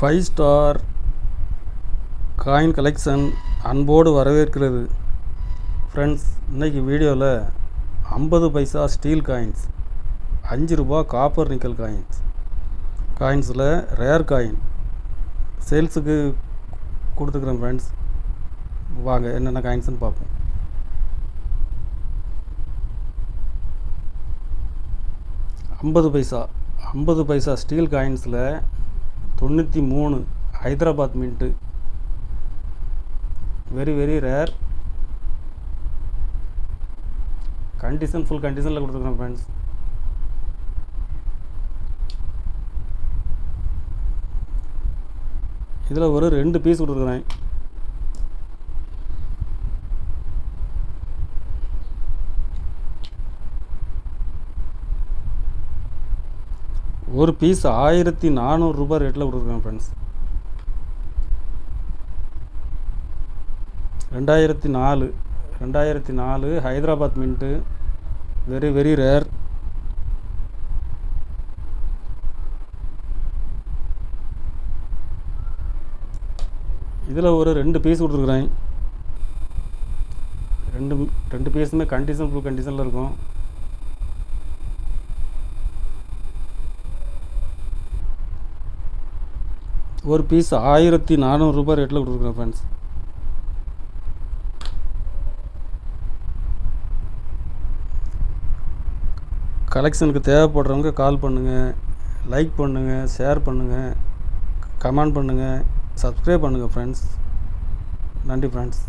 5 star coin collection அன்போடு வரவேற்கிறது. Friends, இன்றைக்கி வீடியோவில் 50 பைசா ஸ்டீல் காயின்ஸ், 5 ரூபா காப்பர் நிக்கல் காயின்ஸில் ரேர் காயின் சேல்ஸுக்கு கொடுத்துக்கிறேன். ஃப்ரெண்ட்ஸ், வாங்க என்னென்ன காயின்ஸ்னு பார்ப்போம். ஐம்பது பைசா ஸ்டீல் காயின்ஸில் 93 Hyderabad mint, very rare condition, full கண்டிஷனில் கொடுத்துருக்குறேன். ஃப்ரெண்ட்ஸ், இதில் ஒரு 2 பீஸ் கொடுத்துருக்குறேன். ஒரு பீஸ் 1400 ரூபாய் ரேட்டில் கொடுத்துருக்கேன். Friends, 2004 Hyderabad mint, very rare. இதில் ஒரு 2 பீஸ் கொடுத்துருக்குறேன். ரெண்டு பீஸுமே கண்டிஷன், ஃபுல் கண்டிஷனில் இருக்கும். ஒரு பீஸ் 1400 ரூபாய் ரேட்டில் கொடுத்துருக்குறேன். ஃப்ரெண்ட்ஸ், கலெக்ஷனுக்கு தேவைப்படுறவங்க கால் பண்ணுங்கள், லைக் பண்ணுங்கள், ஷேர் பண்ணுங்கள், கமெண்ட் பண்ணுங்கள், சப்ஸ்கிரைப் பண்ணுங்கள். ஃப்ரெண்ட்ஸ், நன்றி. ஃப்ரெண்ட்ஸ்.